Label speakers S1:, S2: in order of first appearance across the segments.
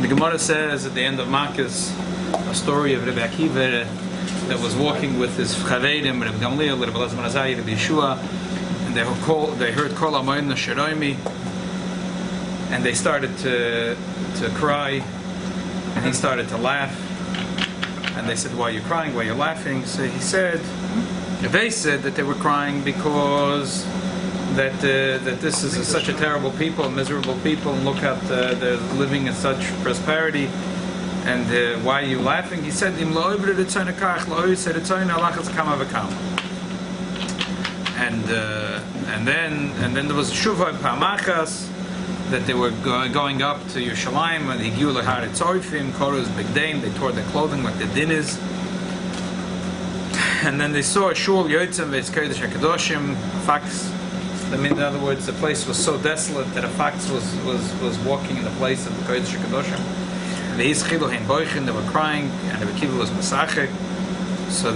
S1: The Gemara says at the end of Makkas a story of Rabbi Akiva that was walking with his chavedim, Rabbi Gamliel, Rabbi Elazar ben Azai, Rabbi Yeshua, and they heard Kol Hamoed Sheroimi, and they started to cry, and he started to laugh, and they said, "Why are you crying? Why are you laughing?" So he said, they said that they were crying because that this is such a terrible people, miserable people, and look at they're living in such prosperity. And why are you laughing? He said, and then there was a shuvah pamachas that they were going up to Yerushalayim, and they tore their clothing like the din is. And then they saw a shul yotzim ve'etz kodesh hakadoshim fax. I mean, in other words, the place was so desolate that a fax was walking in the place of the kodesh hakadoshim. They were crying, and the Akiva was masachik. So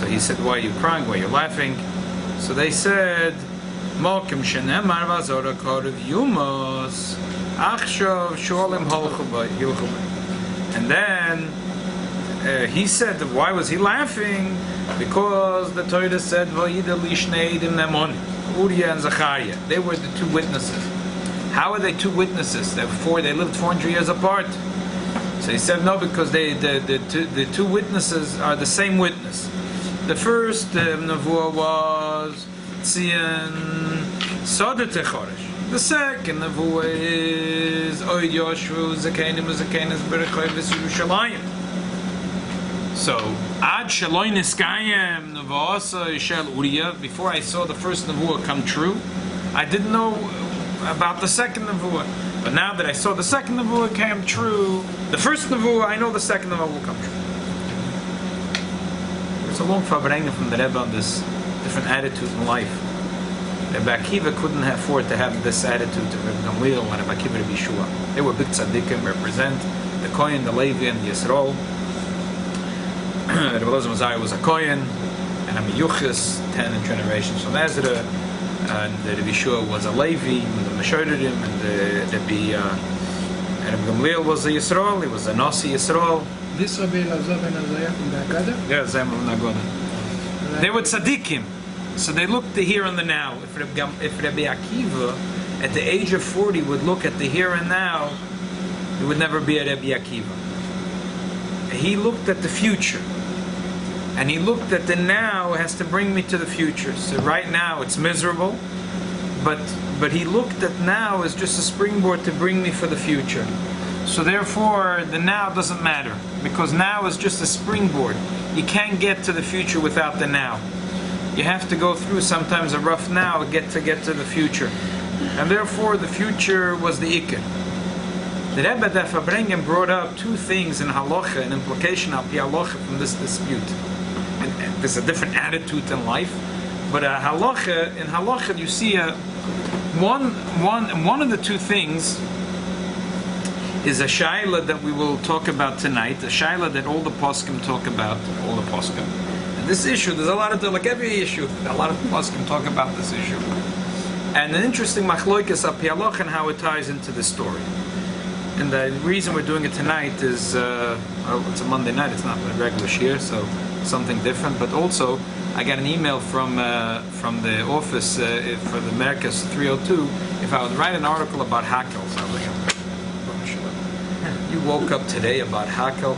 S1: he said, "Why are you crying? Why are you laughing?" So they said, "Mokim shenemar v'azora korev yumos achshav sholim holchu." And then he said, why was he laughing? Because the Torah said, "Vayida lishnei edim nemoni," Uriah and Zachariah. They were the two witnesses. How are they two witnesses? They lived 400 years apart. So he said no, because the two witnesses are the same witness. The first nevuah was Tzion Sodet Choresh. The second nevuah is Oid Yoshvu Zakenim Zakenis Berechoy V'Yerushalayim. So Ad Shaloi Niskayim Nevuah Yishel Uriah. Before I saw the first nevuah come true, I didn't know about the second nevuah. But now that I saw the second nevuah came true, the first nevuah, I know the second nevuah will come true. There's a long farbrengen from the Rebbe on this different attitude in life. Rabbi Akiva couldn't afford to have this attitude to Rabbi Gamliel and Rabbi Akiva Rabbi Yeshua. They were big tzaddikim, represent the Kohen, the Levi, and the Yisrael. Rabbi Elazar ben Azai was a Kohen, and Rabbi Yuchas, 10 generations from Ezra. And Rabbi Yeshua was a Levi, and the Meshorerim, and Rabbi Gamliel was a Yisrael. He was a Nasi Yisrael.
S2: This Rabbi Elazar ben Azai from the Agada?
S1: Yeah, Zem from the Agada. They were tzaddikim, so they looked the here and the now. If Rabbi Akiva, at the age of 40, would look at the here and now, he would never be a Rabbi Akiva. He looked at the future. And he looked at the now has to bring me to the future. So right now it's miserable, but he looked at now as just a springboard to bring me for the future. So therefore the now doesn't matter, because now is just a springboard. You can't get to the future without the now. You have to go through sometimes a rough now to get to the future. And therefore the future was the Iker. The Rebbe Daf Abrengen brought up two things in Halacha, an implication of the Halacha from this dispute. And there's a different attitude in life, but in Halacha you see one of the two things is a shaila that we will talk about tonight, a shaila that all the poskim talk about, all the poskim. And this issue, there's a lot of, like every issue, a lot of poskim talk about this issue. And an interesting machloikas of Halacha and how it ties into this story. And the reason we're doing it tonight is, it's a Monday night, it's not a regular shir, so something different. But also, I got an email from the office for the Merkas 302 if I would write an article about hakel. So I was like, you woke up today about hakel?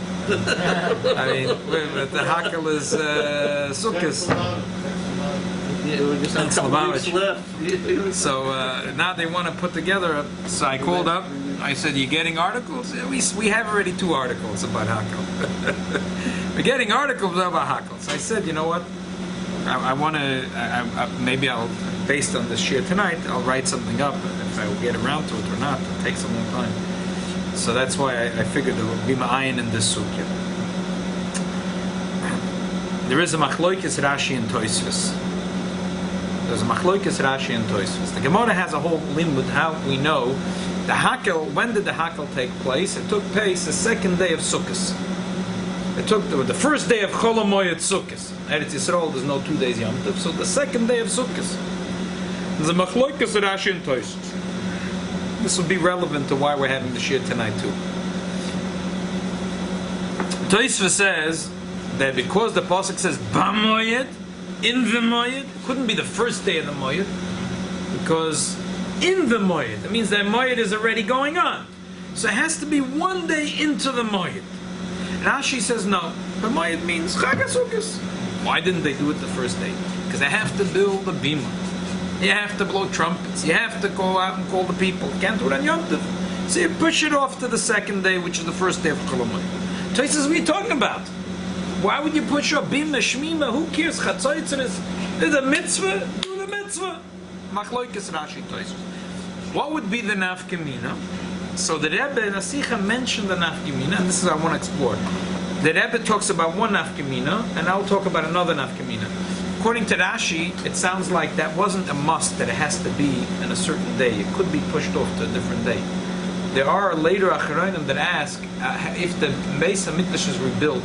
S1: I mean, the hakel is sukkahs. So now they want to put together. So I called up. I said, "You getting articles?" We have already 2 articles about hakel. We're getting articles about hakel. So I said, you know what? I want to. Maybe I'll, based on this shir tonight, I'll write something up. If I will get around to it or not, it takes a long time. So that's why I figured it would be ma'ayin in this sugya. There is a machloikis Rashi and Tosfos. There's a machloikis Rashi and Tosfos. The Gemara has a whole limud how we know the hakel. When did the hakel take place? It took place the second day of Sukkot. It took the first day of Chol Hamoed Sukkot. Eretz Yisrael, there's no 2 days Yom Tov, so the second day of Sukkot. There's a machloikis Rashi and Tosfos. This will be relevant to why we're having the shir tonight too. Tosfos says that because the pasuk says b'moyed, in the moyed, it couldn't be the first day of the moyed, because in the moyed, it means that moyed is already going on. So it has to be one day into the moyed. Rashi says no. The moyed means Chag HaSukkos. Why didn't they do it the first day? Because they have to build the bima. You have to blow trumpets. You have to go out and call the people. You can't do it on Yom Tov. So you push it off to the second day, which is the first day of Chol HaMoed. Tosfos, what are you talking about? Why would you push up bima, shmima? Who cares? Chatzotz is a mitzvah. Do the mitzvah. Machloikes Rashi Tosfos. What would be the nafkamina? So the Rebbe in Asicha mentioned the nafkamina, and this is what I want to explore. The Rebbe talks about one nafkamina, and I'll talk about another nafkamina. According to Rashi, it sounds like that wasn't a must, that it has to be in a certain day. It could be pushed off to a different day. There are later Acharonim that ask if the Beis HaMikdash is rebuilt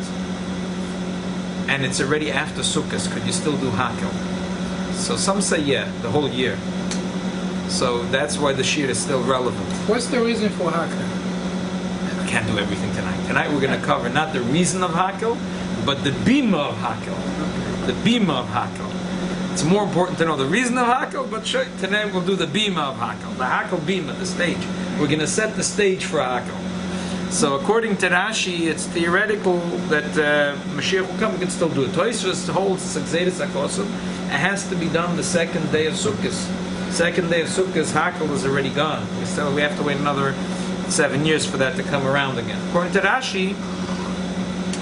S1: and it's already after Sukkot, could you still do Hakel? So some say yeah, the whole year. So that's why the Shir is still relevant.
S2: What's the reason for Hakel?
S1: We can't do everything tonight. Tonight we're going to cover not the reason of Hakel, but the bima of Hakel. The bima of Hakel. It's more important to know the reason of Hakel, but tonight we'll do the bima of Hakel. The Hakel bima, the stage. We're going to set the stage for Hakel. So according to Rashi, it's theoretical that Mashiach will come. We can still do it. Tosfos holds it's Exedus HaKosim. It has to be done the second day of Sukkot. Second day of Sukkot, Hakel is already gone. We have to wait another 7 years for that to come around again. According to Rashi,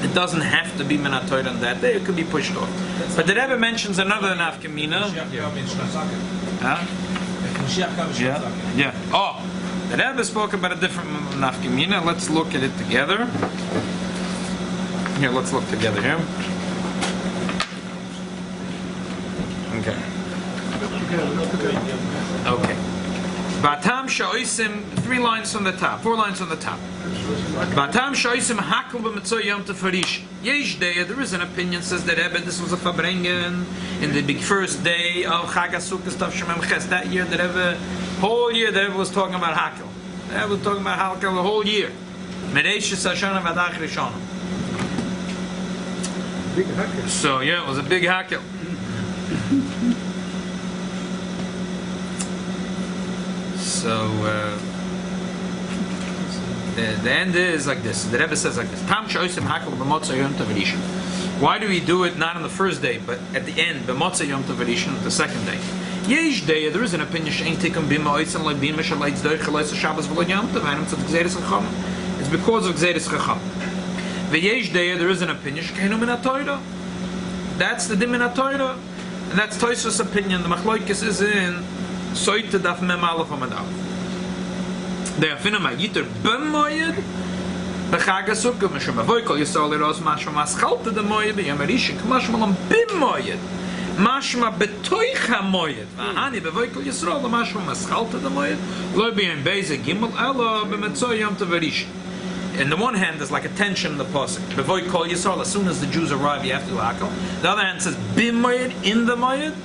S1: it doesn't have to be Minat Torah on that day. It could be pushed off. But the Rebbe mentions another nafkamina. Yeah. Oh, the Rebbe spoke about a different nafkamina. Let's look at it together. Here, let's look together here. Okay. Okay. Batam sha'osim, 3 lines from the top, 4 lines from the top. Batam sha'osim hakel b'mitzvah yom tefarish. Yesh day, there is an opinion says that Rebbe, this was a fabrengen in the big first day of Chag HaSukkos Tavshemem Ches. That year, the Rebbe, whole year, the Rebbe was talking about hakel. The Rebbe was talking about hakel the whole year. Mereishis Hashanah v'adach Rishonah.
S2: Big hakel.
S1: So yeah, it was a big hakel. So the end is like this. The Rebbe says like this: Tam sh'osim hakel b'motzei yom tov rishon. Why do we do it not on the first day, but at the end, b'motzei yom tov rishon, the second day? Yesh day, there is an opinion she'ein tikkun bima oitzan loy bima shaleitz doich chaleitz Shabbos v'lo yom tov. Hanem tzad gzeres chacham. It's because of gzeres chacham. V'yesh day, there is an opinion she'keinu min ha'Torah. That's the din min ha'Torah, and that's Tosfos' opinion. The machloikes is in Soite daf mem alef amad alef. They are finna magiter b'moyed b'chag HaSukkos mishum avoy kol yisrael liros mashma maschalta the moyed b'yom harishon k'mashma lam b'moyed mashma b'toich hamoyed v'hani b'avoy kol yisrael mashma maschalta the moyed lo b'yom beize gimel elo b'metzoy yom tov harishon. In the one hand, there's like a tension in the pasuk. B'avoy kol yisrael, as soon as the Jews arrive, you have to do hakel. The other hand says b'moyed, in the moyed.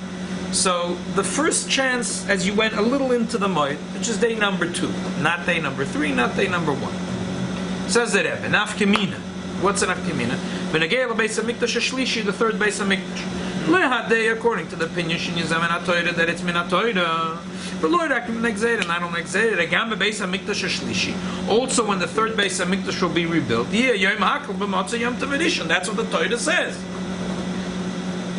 S1: So the first chance, as you went a little into the moed, which is day number 2, not day number 3, not day number 1. Says the Rebbe, nafkamina. What's an nafkamina? V'negei l'beis hamikdash hashlishi, the third beis hamikdash. Lehadei, according to the opinion shinizam min ha'Torah, that it's min ha'Torah. But Lord, I can exert and I don't exert it. Agam beis hamikdash hashlishi. Also, when the third beis hamikdash will be rebuilt, yeah, yom hakel b'motzei yom tov rishon. That's what the Torah says.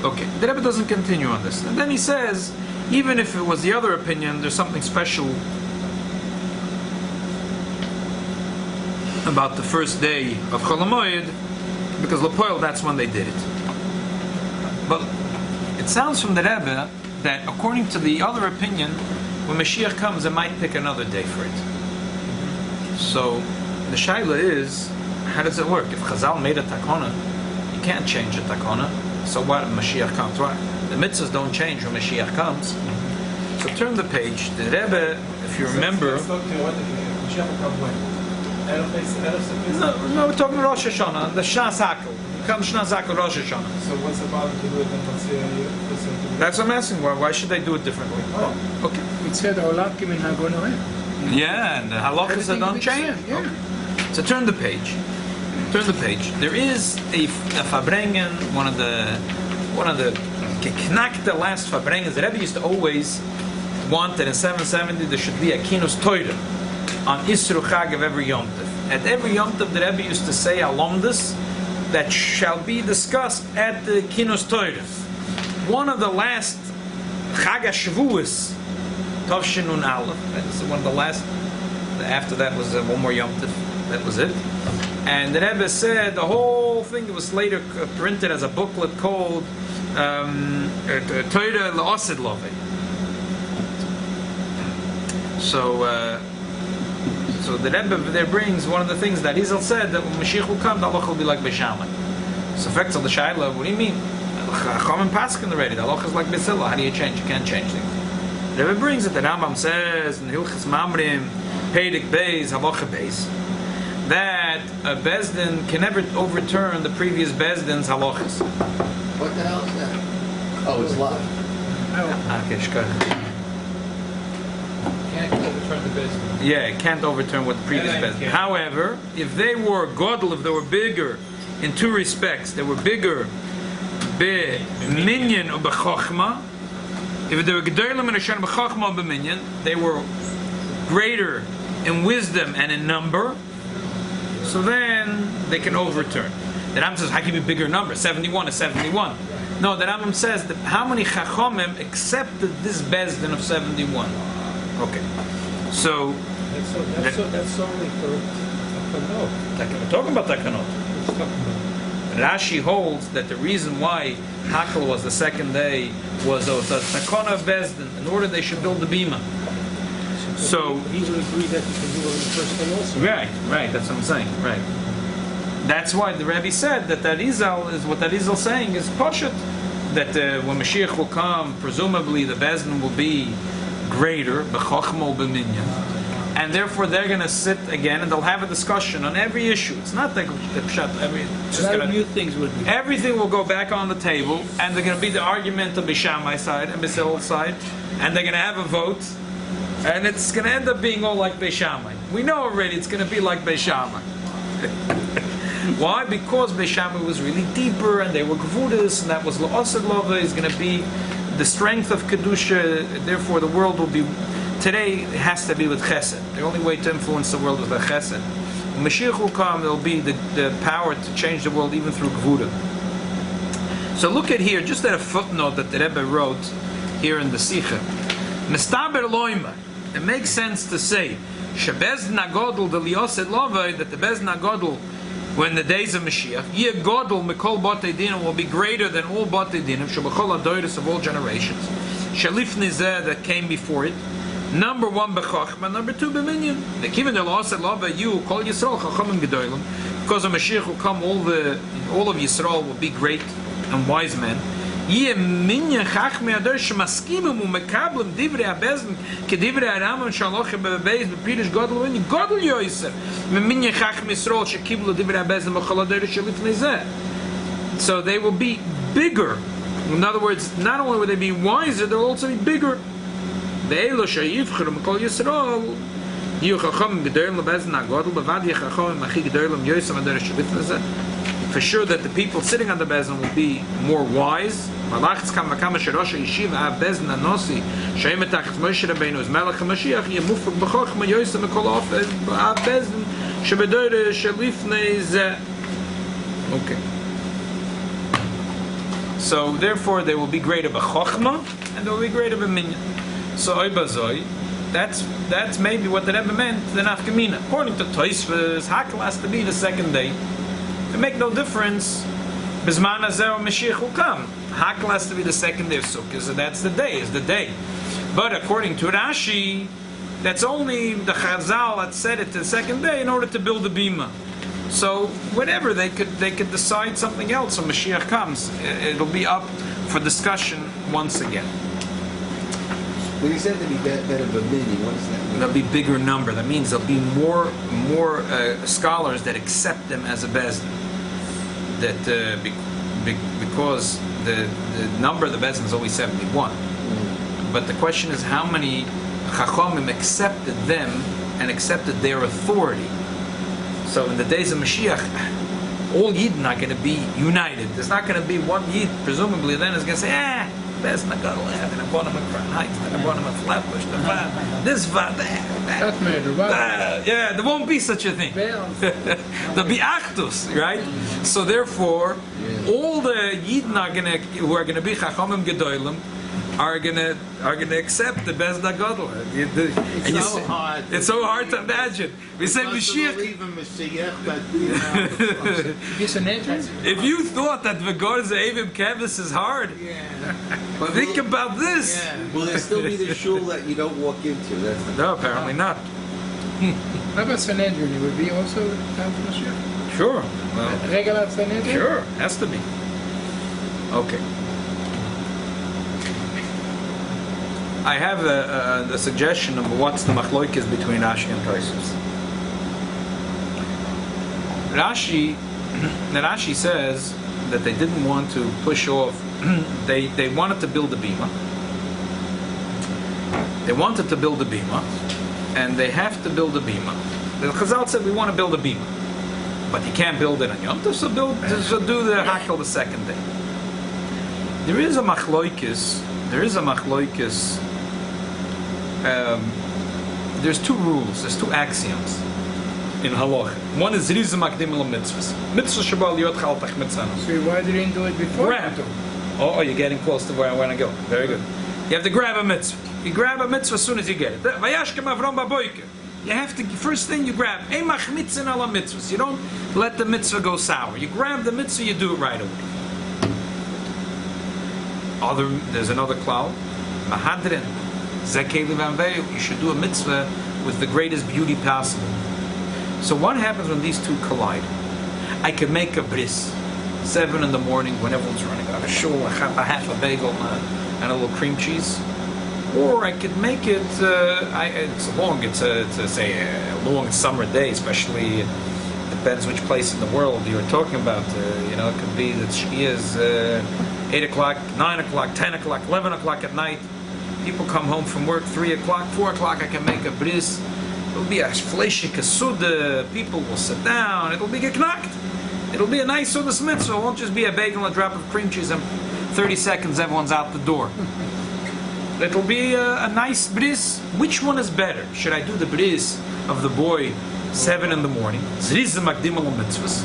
S1: Okay, the Rebbe doesn't continue on this. And then he says, even if it was the other opinion, there's something special about the first day of Chol HaMoed, because L'Poel, that's when they did it. But it sounds from the Rebbe that according to the other opinion, when Mashiach comes, it might pick another day for it. So the shaila is, how does it work? If Chazal made a takona, you can't change a takona. So what? Mashiach comes. Right? The mitzvahs don't change when Mashiach comes. So turn the page. The Rebbe, if you remember. No, we're talking Rosh Hashanah. The Shnas Hakel. Comes Shnas Hakel Rosh Hashanah.
S3: So what's the problem to do it in
S1: That's what I'm asking. Why should they do it differently? Oh, okay.
S2: It said Olam ki min hagonoim.
S1: Yeah, and the halachas don't change.
S2: Yeah.
S1: Okay. So turn the page. Turn the page. There is a Fabrengen, one of the geknackte last Fabrengens. The Rebbe used to always want that in 770 there should be a Kinus Torah on Isru Chag of every Yom Tov. At every Yom Tov, the Rebbe used to say alomdus that shall be discussed at the Kinus Torah. One of the last Chag HaShavuos, Tov Shinun Aleph. That's one of the last. After that was one more Yom Tov. That was it. And the Rebbe said the whole thing was later printed as a booklet called Torah L'Osid Lovei. So the Rebbe there brings one of the things that Hizal said, that when Mashiach will come, the halacha will be like Beishamai. So effects of the Shaila, what do you mean? Chacham and Paskin already. The halacha is like Beisila. How do you change? You can't change things. The Rebbe brings it. The Rambam says in Hilchas Mamrim, Peidik Beis, Halacha Beis, that a Bezdin can never overturn the previous Bezdin's halachas.
S3: What the hell is that? Oh, it's live.
S2: Can't overturn the business.
S1: Yeah, it can't overturn what the previous
S2: Yeah,
S1: Bezdin.
S2: can't.
S1: However, if they were godel, if they were bigger in two respects, they were bigger be-minyan or be-chochma. If they were gedolim and Hashem be-chochma or be-minyan, they were greater in wisdom and in number. So then they can overturn. The Rambam says, how can you be bigger number? 71 is 71. No, the Rambam says that how many Chachomim accepted this Bezdin of 71? Okay. So
S2: That's only for Takanot.
S1: we're talking about Takanot.
S2: It's talking about.
S1: Rashi holds that the reason why Hakel was the second day was the Takana of Bezdin, in order they should build the Bima. So
S2: he would agree that you can do it on the first day also.
S1: Right, that's what I'm saying, right. That's why the Rebbe said that Izal is what that Izal saying is Poshet, that when Mashiach will come, presumably the Bezdin will be greater, B'chochmo B'minyan, and therefore they're going to sit again and they'll have a discussion on every issue. It's not like
S2: New things would be.
S1: everything will go back on the table, and they're going to be the argument of Beishamai side and Beisil's side, and they're going to have a vote. And it's going to end up being all like Beishamai. We know already it's going to be like Beishamai. Why? Because Beishamai was really deeper, and they were Gvudas, and that was L'Osed Lova, is going to be the strength of Kedusha. Therefore, the world will be... Today, it has to be with Chesed. The only way to influence the world is with Chesed. When Mashiach will come, there will be the power to change the world even through Gvuda. So look at here, just at a footnote that the Rebbe wrote here in the Sikha. Mestaber Loima. It makes sense to say Shebezn Agodl the Liosed Lovay, that the Bezn Agodl, when the days of Mashiach, Ye Godl Mikol Batei Dinim will be greater than all Batei Dinim, Shebachol Adoiris of all generations. Shalif Nizeh that came before it. Number one Bechachma, number two B'minyan. The Kivin the Liosed Lovay, you call Yisrael Chachamim Gedolim, because of Mashiach will come, all of Yisrael will be great and wise men. Ye minyan chachmei ador shemaskimim umekablim divrei habezin kedivrei Aramon shaloche bebeis bepirish godel v'ini godel yoiser minyan chachmei Yisrael shekiblu divrei habezin b'chol ador shelifnei zeh. So they will be bigger. In other words, not only will they be wiser, they'll also be bigger. Ve'elo sheyivchru mekol Yisrael yiyu chachamim gedolim lebezin hagodel bevad yechachamim achi gedolim yoiser ador shelifnei zeh. For sure that the people sitting on the Bezin will be more wise. Malachs kam makam sherosha yeshiva av Bezin anosi sheim etach Moshe Rabbeinu is Melech HaMashiach yemufuk b'chochma yosem ekol av Bezin shebedoire shelifnei zeh. Okay. So therefore they will be greater b'chochma and they will be greater b'minyan. So oibazoi, that's maybe what the Rebbe meant, the nafkamina. According to Tosfos, Hakel has to be the second day. It make no difference. Bizman Azeh Mashiach will come. Hakel has to be the second day of Sukkot, so that's the day, is the day. But according to Rashi, that's only the Chazal that said it the second day in order to build the Bima. So whatever, they could decide something else when Mashiach comes. It'll be up for discussion once again.
S3: When you said to be better of a mini, what does that mean?
S1: There'll be bigger number. That means there'll be more scholars that accept them as a Bezdin. That because the number of the Bezdin is only 71. But the question is how many Chachomim accepted them and accepted their authority. So in the days of Mashiach, all Yidden are going to be united. There's not going to be one Yid, presumably, then is going to say, best not going to laugh, and I bought him a crown height, and I bought him a flatbush, this, that. Yeah, there won't be such a thing. There'll be achdus, right? So therefore, all the Yidden who are going to be Chachamim Gedolim are gonna accept the Bez Nagadol. It's so hard to imagine. We say Mashiach. If you thought that V'gor Ze'evim Kevis is hard, but think about this.
S3: Will there still be the shul that you don't walk into?
S1: No, apparently not.
S2: How about Sanhedrin? It would be also time for Mashiach?
S1: Sure. Well,
S2: Regular Sanhedrin?
S1: sure, has to be. Okay. I have a suggestion of what's the machloikis between Rashi and Tosfos. Rashi says that they didn't want to push off. They wanted to build a bima. They wanted to build a bima, and they have to build a bima. The Chazal said we want to build a bima, but you can't build it on Yom Tov, so do the hakel the second day. There is a machloikis. There's two rules, there's two axioms in Halacha. One is Zriza Makdim el Mitzvahs. Mitzvah Shabbat Liot Chaltach Mitzvah.
S2: So why didn't do it before?
S1: Grab. Oh, you're getting close to where I want to go. Very good. You have to grab a mitzvah. You grab a mitzvah as soon as you get it. Vayashkem Avram Baboyke. You have to, first thing you grab, Ei machmitzin ala mitzvahs. You don't let the mitzvah go sour. You grab the mitzvah, you do it right away. There's another klal. Mahadrin. You should do a mitzvah with the greatest beauty possible. So what happens when these two collide? I could make a bris, 7 in the morning when everyone's running out of shul, a half a bagel and a little cream cheese. Or I could make it, it's a long summer day, especially, depends which place in the world you're talking about. It could be that she is 8 o'clock, 9 o'clock, 10 o'clock, 11 o'clock at night. People come home from work, 3 o'clock, 4 o'clock, I can make a bris. It'll be a fleshike suda, people will sit down, it'll be geknakt. It'll be a nice sudas mitzvah, it won't just be a bagel and a drop of cream cheese and 30 seconds everyone's out the door. It'll be a nice bris. Which one is better? Should I do the bris of the boy 7 in the morning? Zriza makdim al mitzvahs.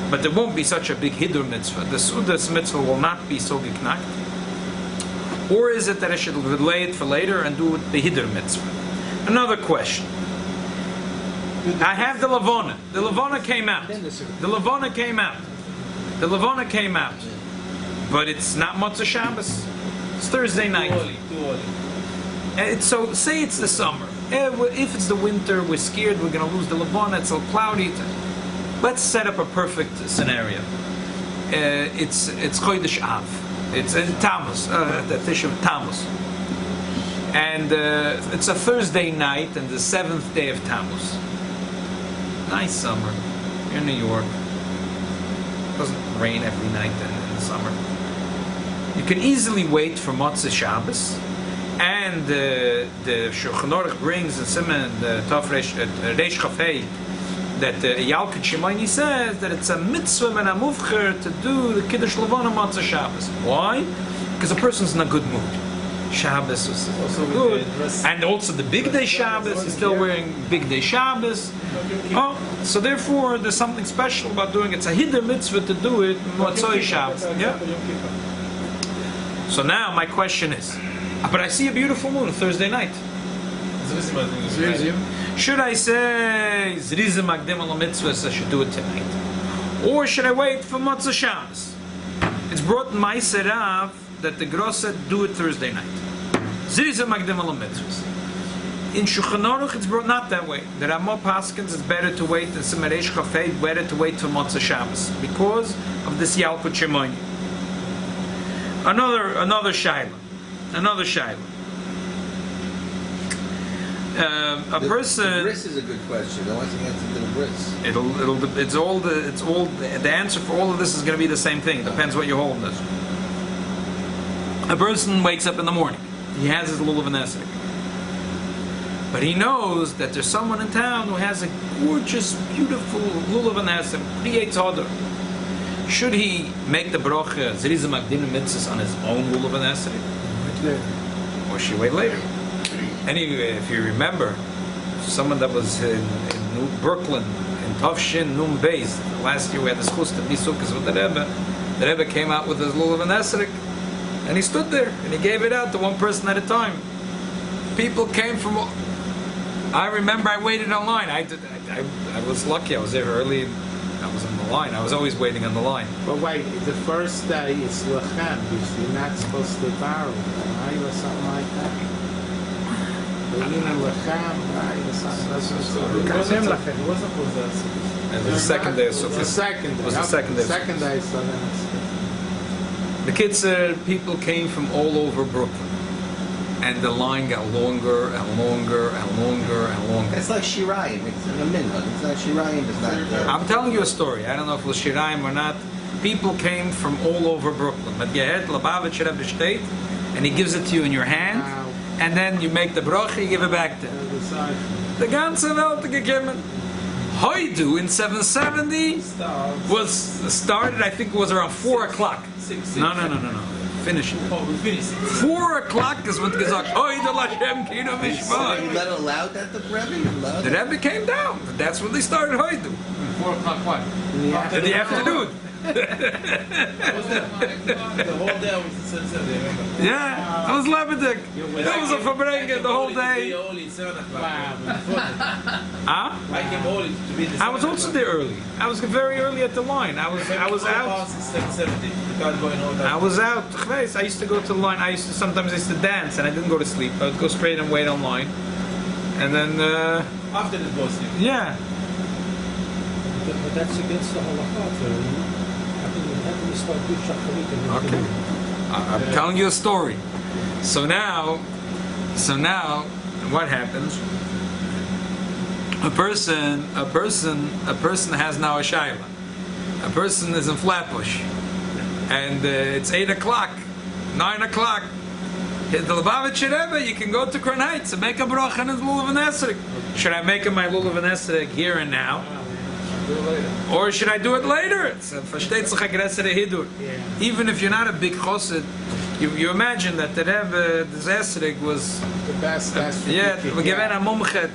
S1: But there won't be such a big hidur mitzvah. The sudas mitzvah will not be so geknakt. Or is it that I should delay it for later and do the Hidr mitzvah? Another question. I have the Lavona. The Lavona came out. But it's not Motzah Shabbos. It's Thursday night. So say it's the summer. If it's the winter, we're scared we're going to lose the Lavona. It's so cloudy. Let's set up a perfect scenario. It's Chodesh Av. It's in Tammuz, the Tish of Tammuz. And it's a Thursday night and the 7th day of Tammuz. Nice summer. You're in New York. It doesn't rain every night in the summer. You can easily wait for Motzah Shabbos. And the Shulchan Aruch brings in Siman, the Reish Chafei, that Yalkut Shimoni says that it's a mitzvah and a muvcher to do the Kiddush Levana Motzah Shabbos. Why? Because a person's in a good mood. Shabbos is also good. And also the big day Shabbos, he's still wearing big day Shabbos. So therefore there's something special about doing it. It's a hidden mitzvah to do it Motzah Shabbos. Yeah. So now my question is, but I see a beautiful moon Thursday night. Should I say Zriza Magdim al Mitzvahs, I should do it tonight? Or should I wait for Motzah Shabbos? It's brought in my Serav that the Gross said do it Thursday night. Zriza Magdim al Mitzvahs. In Shulchan Aruch it's brought not that way. The Ramah Paskins it's better to wait, and Siman Reish Chafei better to wait for Motzah Shabbos because of this Yalkut Shimoni. Another shaila. A person.
S3: The bris is a good question. I want to answer to the bris.
S1: The answer for all of this is going to be the same thing. Depends what you hold this. A person wakes up in the morning. He has his lulav and esrog. But he knows that there's someone in town who has a gorgeous, beautiful lulav and has a creates order. Should he make the bracha zriza magdinu mitzvahs on his own lulav and esrei? Or should he wait later? Anyway, if you remember, someone that was in Brooklyn, in Tavshin Num Beis, last year we had the schus to be sukkahs with the Rebbe came out with his lulav and esrei, and he stood there, and he gave it out to one person at a time. People came from... I remember I waited in line. I was lucky, I was there early, I was on the line. I was always waiting on the line.
S4: But wait, the first day is lechem, because you're not supposed to borrow, right, or something like that. Lechem, right, or something.
S2: It wasn't possessed.
S1: And it was the second day of Sukkot.
S4: The second day.
S1: It was the second day.
S4: Second day, so then it's...
S1: The kid said people came from all over Brooklyn. And the line got longer and longer and longer and longer.
S3: It's like Shirayim. It's in a minhag. It's not Shirayim. It's not.
S1: I'm telling you a story. I don't know if it was Shirayim or not. People came from all over Brooklyn. But Gehet Labavitch Rebbe Shteit, and he gives it to you in your hand, and then you make the bracha, you give it back to him. The ganze Welt gekommen. Hoidu in 770 was started. I think it was around 4 o'clock. No. Finish it. 4 o'clock is what gesagt. Hoidu Lashem Kino
S3: So
S1: Mishmah.
S3: you let allowed that the Rebbe?
S1: The Rebbe came down. That's when they started Hoidu.
S2: 4 o'clock what?
S1: In the afternoon.
S5: The whole day was the sunset, remember?
S1: Yeah, it was Lebedik. That was a Fabrengen the whole day. Huh?
S5: I came early to be the
S1: I was also there early. I was very early at the line. I was out.
S5: 770. Without going all that.
S1: I was out. I used to go to the line. Sometimes I used to dance and I didn't go to sleep. I would go straight and wait online. And then,
S5: After the boss.
S1: yeah.
S6: But that's against the Halacha.
S1: Okay. I'm telling you a story. So now, what happens? A person has now a shaila. A person is in Flatbush, and it's 8 o'clock, 9 o'clock. The Lubavitch Rebbe, you can go to Crown Heights and make a bracha in his lulav and esrei. Should I make my lulav and esrei here and now? Or should I do it later? Even if you're not a big chosed, you imagine that the Rebbe, the Zesrig was
S4: The best
S1: yeah, we give it a mumchet.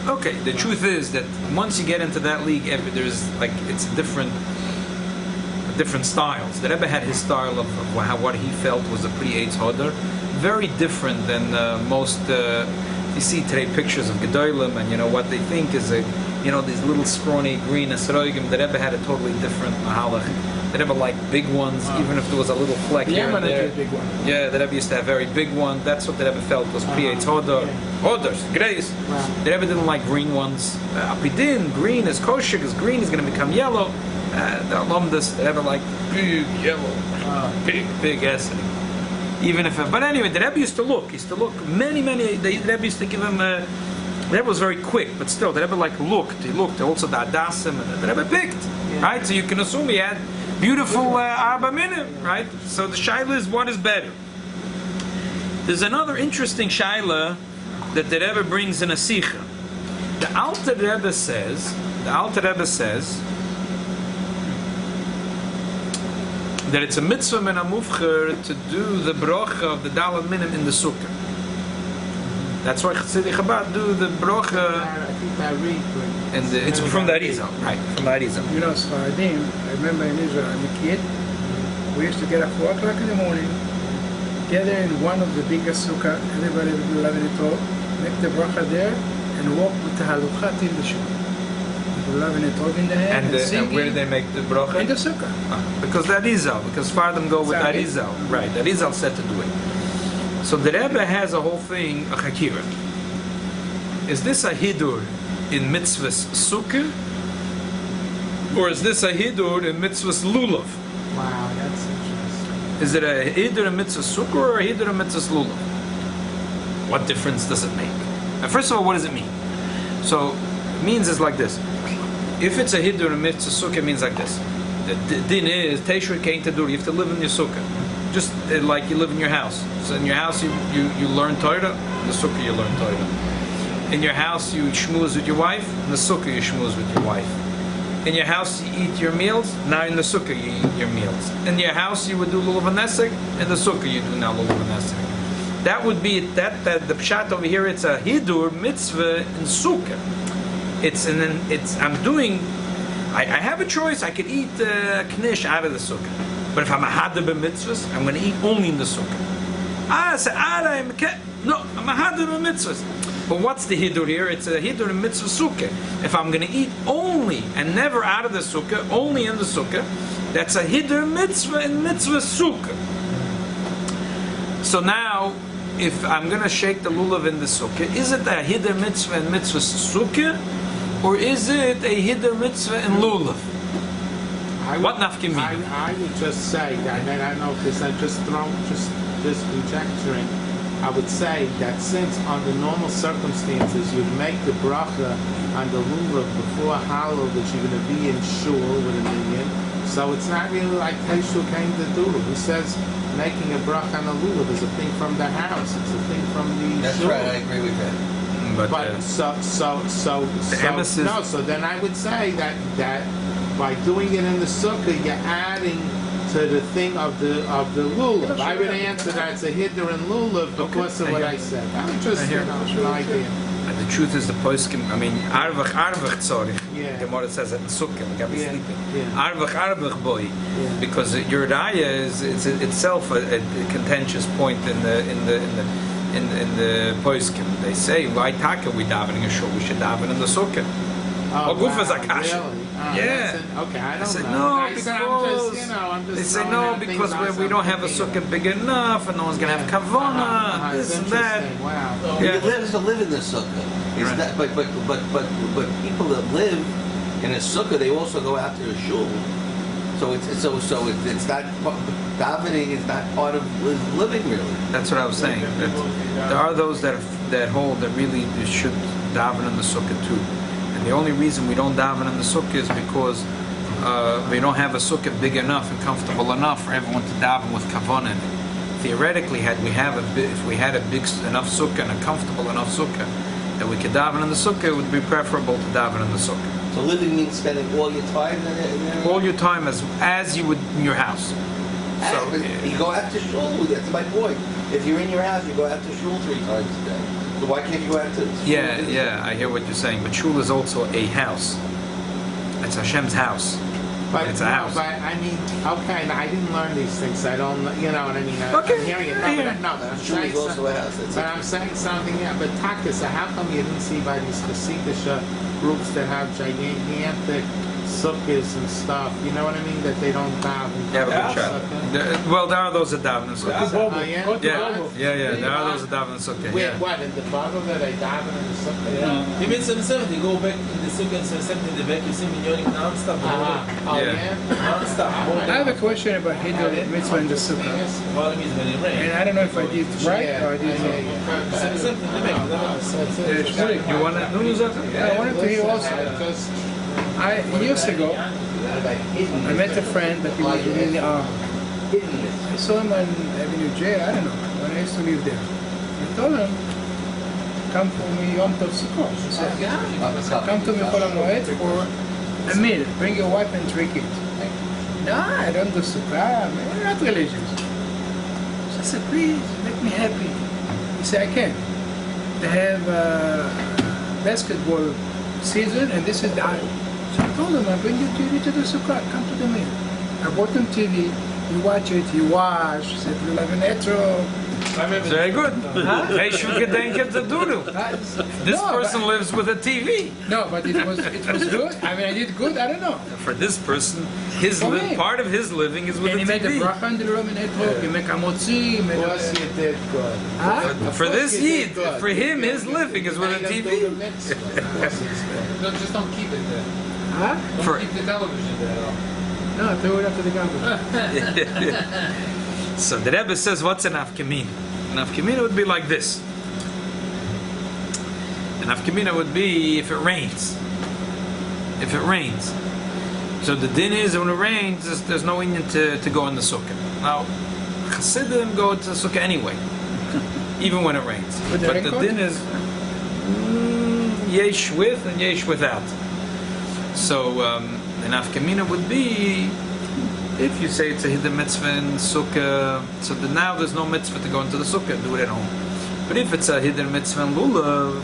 S1: Okay, the truth is that once you get into that league, there's like it's different styles. The Rebbe had his style of what he felt was a pre-Eitz Hodor, very different than most. You see today pictures of Gedolim, and you know what they think is these little scrawny green esrogim. The Rebbe had a totally different mahalach. The Rebbe liked big ones, even if there was a little fleck here and there.
S2: Big one.
S1: Yeah, the Rebbe used to have very big one. That's what the Rebbe felt was pre-Eitz Hodor. Hodors, grace. The Rebbe didn't like green ones. Apidin, green is kosher, because green is going to become yellow. The Alumdus, the Rebbe liked big yellow, big esrog. Even if, but anyway, the Rebbe used to look many. The Rebbe used to give him. The Rebbe was very quick, but still, the Rebbe looked. He looked. Also, the Adasim, and the Rebbe picked, right? So you can assume he had beautiful Arba Minim, right? So the shaila is what is better. There's another interesting shaila that the Rebbe brings in a sicha. The Alter Rebbe says that it's a mitzvah min hamufcher to do the brocha of the Daled Minim in the sukkah. That's why Chassidic Chabad do the brocha.
S4: I think I read.
S1: It's from the Arizal, right? From the Arizal.
S2: You know, Sfaradim, I remember in Israel, I'm a kid, we used to get up 4 o'clock in the morning, gather in one of the biggest sukkah, everybody would do Lavin Tov, make the bracha there, and walk with the halucha till the sukkah. Lavin Tov in the hand, and
S1: And where did they make the bracha?
S2: in the sukkah.
S1: Because the Arizal, because Fardim go with
S2: Sorry.
S1: Arizal. Right, Arizal said to do it. So the Rebbe has a whole thing, a chakira. Is this a hidur in mitzvahs sukkah? Or is this a hidur in mitzvahs lulav?
S4: Wow, that's interesting.
S1: Is it a hidur in mitzvahs sukkah or a hidur in mitzvahs lulav? What difference does it make? Now, first of all, what does it mean? So, it means it's like this. If it's a hidur in mitzvahs sukkah, it means like this. The din is, Teshri Kain Tadur, you have to live in your sukkah. Just like you live in your house. So in your house you learn Torah, in the sukkah you learn Torah. In your house, you schmooze with your wife. In the sukkah, you schmooze with your wife. In your house, you eat your meals. Now in the sukkah, you eat your meals. In your house, you would do lulav nesek. In the sukkah, you do now lulav nesek. That would be that the pshat over here. It's a hidur mitzvah in sukkah. I'm doing. I have a choice. I could eat knish out of the sukkah, but if I'm a hadar b'mitzvahs, I'm going to eat only in the sukkah. No, I'm a hadar b'mitzvahs. But what's the hidur here? It's a hidur in mitzvah sukkah. If I'm going to eat only and never out of the sukkah, only in the sukkah, that's a hidur mitzvah in mitzvah sukkah. So now, if I'm going to shake the lulav in the sukkah, is it a hidur mitzvah in mitzvah sukkah, or is it a hidur mitzvah in lulav? What nafkim mean?
S4: I would just say that, and I don't know if this, I'm just conjecturing. I would say that since under normal circumstances you'd make the bracha on the lulav before halal that you're going to be in shul with a minyan, so it's not really like Teshu came to do. He says making a bracha on the lulav is a thing from the house. It's a thing from the
S3: That's
S4: shul.
S3: right, I agree with that.
S1: But
S4: So then I would say that by doing it in the sukkah, you're adding to the thing of the lulav. I would answer that it's a hidur in lulav because of what I said. I'm just an idea.
S1: the truth is the poskim. I mean, arvach tzorich.
S4: Yeah.
S1: The Gemara says it in sukkah. Like I was sleeping.
S4: Yeah.
S1: Arvach boy.
S4: Yeah.
S1: Because your raya is itself a contentious point in the poskim. They say why taka we davening a shul? We should daven in the sukkah.
S4: Oh,
S1: Gufa
S4: wow,
S1: zakasha.
S4: really?
S1: Yeah.
S4: Okay, I don't
S1: said,
S4: know.
S1: no,
S4: I said,
S1: because they say no because we don't have a sukkah big enough, and no one's gonna have kavana, this and that.
S4: Wow.
S1: Yeah.
S3: It lives to live in the sukkah. It's
S1: Right.
S3: not, but people that live in a sukkah, they also go out to a shul. So it's not davening is not part of living really.
S1: That's what I was saying. That there are those that hold that really you should daven in the sukkah too. And the only reason we don't daven in the sukkah is because we don't have a sukkah big enough and comfortable enough for everyone to daven with kavanah. Theoretically, if we had a big enough sukkah and a comfortable enough sukkah that we could daven in the sukkah, it would be preferable to daven in the sukkah.
S3: So living means spending all your time in there.
S1: All your time as you would in your house. So
S3: You go out to shul. That's my point. If you're in your house, you go out to shul 3 times a day. So why can't you go out to?
S1: yeah, I hear what you're saying. But shul is also a house. It's Hashem's house.
S4: But,
S1: It's a house.
S4: But I mean, okay, I didn't learn these things. I don't, you know what I mean?
S1: Okay.
S4: I'm hearing it. No, but I'm
S3: Shul
S4: saying
S3: is also a house.
S4: but I'm saying something. Yeah, but Taka, so how come you didn't see by these Hasidic groups that have gigantic sukkahs and stuff? You know what I mean? That they don't daven.
S1: You have a good shot. Well, there are those that daven in sukkah.
S4: Oh, yeah?
S1: Yeah. There are those that daven in sukkah.
S4: Wait,
S1: Yeah.
S4: what? In the Bible that I daven in the sukkah?
S5: Even 770, go back in the sukkah and 770 in the back, you see minyonim non-stop.
S4: Oh,
S1: Yeah.
S4: yeah?
S5: Non-stop.
S2: I have a question about Hidur mitzvah in the sukkah.
S5: Volume is when it
S2: And
S5: rains.
S2: I don't know if I did right or I did wrong.
S5: 770 in the back.
S1: You want to know that?
S2: I wanted to hear also. Years ago, I met a friend that he was in I saw him on Avenue J, I don't know, when I used to live there. I told him, come for me Yom Tov Sukkot. He said, come to me Chol HaMoed for a meal. Bring your wife and 3 kids. No, I don't do Sukkah, I'm not religious. So I said, please, make me happy. He said, I can. They have basketball season and this is the aisle. So I told him, I bring you TV to the Sukkah, come to the meal. I bought him TV, he watch it, he watch, he said, we'll have an etro.
S1: Very good. Hey, should gedenken to do. This
S2: No,
S1: person lives with a TV.
S2: No, but it was good. I mean, I did good, I don't know.
S1: For this person,
S2: For me.
S1: part of his living is with
S2: And
S1: a
S2: he made the
S1: TV.
S2: bracha on the room in etro, he make a motzi, he made
S4: Of course you did good.
S1: For this
S4: you did
S1: Yid,
S4: good.
S1: for him, his living is with a
S4: Made him do
S1: TV.
S4: the mitzvah. Of course it's good.
S6: No, just don't keep it there.
S2: Huh?
S6: Don't
S1: For-
S6: keep the television there.
S2: No, throw it up to the garbage.
S1: So the Rebbe says, what's an afkamin? An afkamina would be like this. An afkamina would be if it rains. If it rains. So the din is when it rains, there's no Indian to go in the sukkah. Now, Chassidim go to the sukkah anyway, even when it rains.
S2: With the
S1: But the
S2: raincoat?
S1: din is, yesh with and yesh without. So the nafkamina would be if you say it's a hidden mitzvah in sukkah, so now there's no mitzvah to go into the sukkah and do it at home. But if it's a hidden mitzvah in lulav,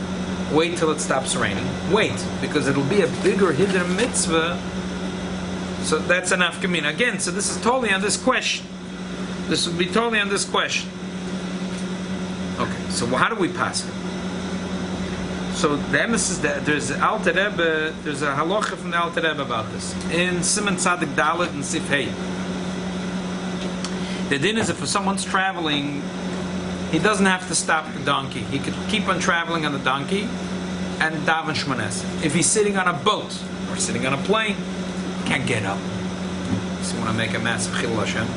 S1: wait till it stops raining. Wait, because it'll be a bigger hidden mitzvah. So that's an nafkamina. Again, so this is totally on this question. This would be totally on this question. Okay, so how do we pass it? So the emphasis that there's Alter Rebbe, there's a halacha from the Alter Rebbe about this in Siman Tzadik Dalet and Sif Hey. The din is if someone's traveling, he doesn't have to stop the donkey. He could keep on traveling on the donkey and daven Shmones. If he's sitting on a boat or sitting on a plane, he can't get up. So you want to make a massive Chilul Hashem.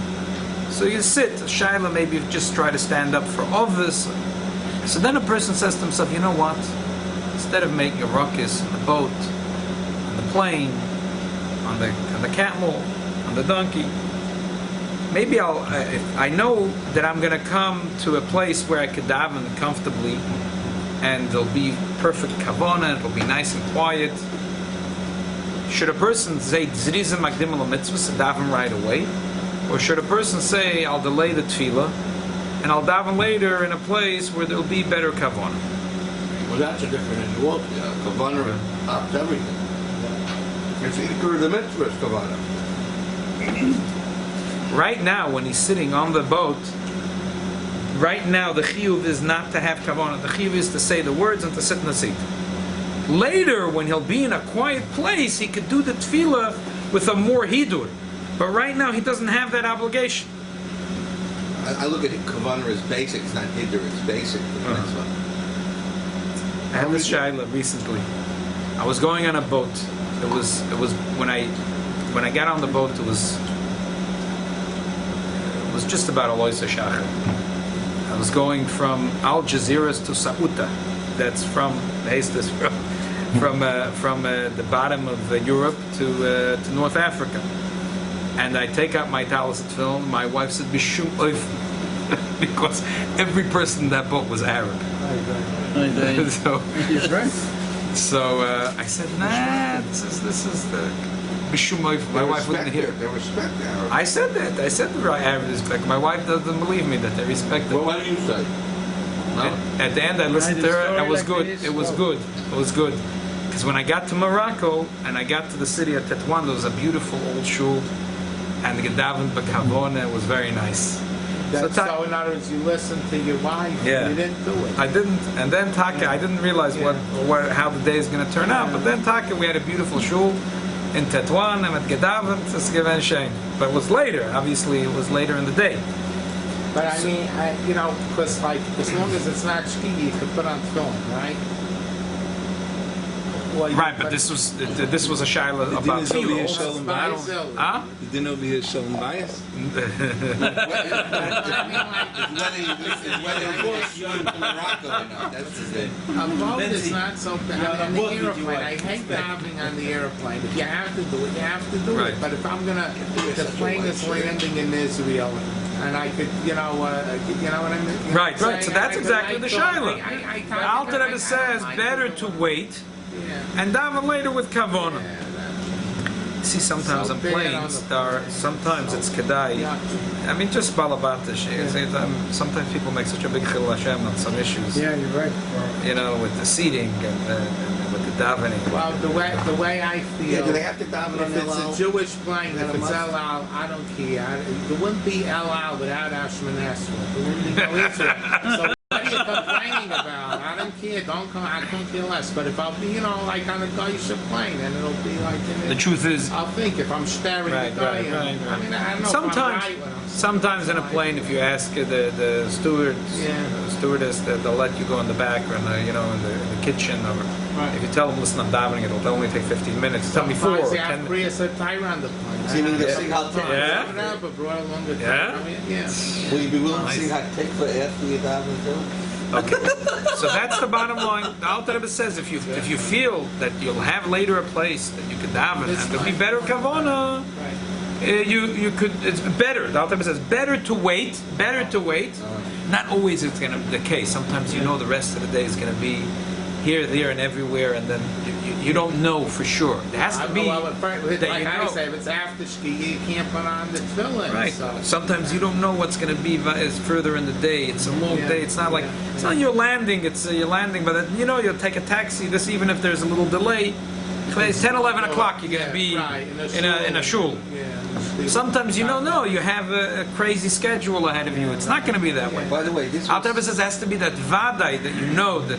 S1: So you sit, Shaila, maybe you just try to stand up for office. So then a person says to himself, you know what? Instead of making a ruckus on the boat, on the plane, on the camel, on the donkey, maybe if I know that I'm going to come to a place where I could daven comfortably, and there'll be perfect kavanah, it'll be nice and quiet. Should a person say zriza makdim al mitzvah, daven right away, or should a person say I'll delay the tefillah and I'll daven later in a place where there'll be better kavanah?
S3: Well, that's a different issue. Kavanah tops everything. It's either the mitzvah is kavanah.
S1: Right now, when he's sitting on the boat, right now the chiyuv is not to have kavanah. The chiyuv is to say the words and to sit in the seat. Later, when he'll be in a quiet place, he could do the tefillah with a more hidur. But right now, he doesn't have that obligation.
S3: I look at kavanah as basic. It's not hidur. It's basic for the mitzvah.
S1: I had this shaila recently. I was going on a boat. It was when I got on the boat. It was just about holiest shachar. I was going from Al Jazeera to Sauta. That's from the bottom of Europe to North Africa. And I take out my talis film. My wife said bishum oif, because every person in that boat was Arab. So
S2: He's right.
S1: So I said, nah, this is the bishum oif. My wife wouldn't hear it.
S3: They respect the Arab.
S1: I said that. I said the right Arab respect. My wife doesn't believe me that they respect it.
S3: Well, what do you say? No?
S1: At the end, I listened to her. It was
S2: Like
S1: good.
S2: it is,
S1: It was
S2: well.
S1: good. It was good. Because when I got to Morocco and I got to the city of Tetuan, there was a beautiful old shul, and the Gedaven Bakavona was very nice.
S4: That's so in other words, you listened to your wife,
S1: Yeah.
S4: you didn't do it.
S1: I didn't, and then Taka, I didn't realize how the day is going to turn out. But then Taka, we had a beautiful shul in Tetuan and at Gedaven. It's given shame. But it was later. Obviously, it was later in the day.
S4: But I mean, because like, as long as it's not shki, you can put on film, right? Well,
S1: Right, but this was a shaila about
S7: didn't over here
S1: tefillah.
S7: show them bias?
S1: Huh?
S7: You didn't over here show them bias?
S3: Whether you go to Morocco or not, that's the thing.
S4: A boat is not so bad. On the
S5: boat, did you
S4: airplane, I
S5: like?
S4: hate diving on the airplane. If you have to do it, you have to do
S1: Right.
S4: it. But if I'm gonna, the plane is landing in Israel, and I could, you know what I mean?
S1: Right. So that's exactly the shaila. The Alter Rebbe says better to wait
S4: Yeah.
S1: and daven later with kavona.
S4: Yeah,
S1: See, sometimes
S4: So
S1: on
S4: bad
S1: planes,
S4: on the
S1: sometimes it's kedai. I mean, just balabatish. Sometimes people make such a big chilul Hashem on some issues.
S2: Yeah, you're right.
S1: You know, with the seating and with the davening.
S4: Well, the way I feel.
S3: Yeah, do they have to daven on
S4: If it's
S3: Elul?
S4: a Jewish plane, if it's El Al, I don't care. There wouldn't be El Al without Ashman Esra. There wouldn't be no Israel. So what are you complaining about? I don't care. Don't come. I couldn't care less. But if I'll be, like on a Geisha plane, and it'll be like in
S1: The truth is,
S4: I'll think if I'm staring
S1: Right,
S4: at the guy.
S1: right.
S4: I mean, I don't know
S1: sometimes,
S4: if I'm right when I'm
S1: sometimes in a plane, if you ask the stewardess, they'll let you go in the back or in the kitchen, or if you tell them, listen, I'm davening, it'll only take 15 minutes. Tell me 4 or
S4: Sometimes
S1: 10
S4: they have
S1: minutes.
S4: Prius at on the plane.
S3: So you mean to sing Hal
S1: Yeah.
S3: Will you be willing to sing Hal Tikva after you daven too?
S1: Okay, so that's the bottom line. The Alter Rebbe says if you feel that you'll have later a place that you could daven and there'll be better kavana, you could. It's better. The Alter Rebbe says better to wait. Better to wait. Not always it's going to be the case. Sometimes the rest of the day is going to be here, there, and everywhere, and then you don't know for sure. There has to be
S4: Well,
S1: that
S4: like
S1: you
S4: I
S1: know.
S4: say, if it's after shki, you can't put on the tefillin.
S1: Right.
S4: So.
S1: Sometimes you don't know what's going to be as further in the day. It's a long
S4: Yeah.
S1: day. It's not like
S4: Yeah.
S1: it's not you're landing. It's you're landing, but you'll take a taxi. This even if there's a little delay. It's 10, 11 o'clock. You're going to be
S4: right,
S1: in a shul.
S4: Yeah.
S1: Sometimes you don't know. You have a crazy schedule ahead of you. It's not going to be that way.
S3: By the way, this
S1: Alter
S3: was,
S1: Rebbe says it has to be that vadai that you know that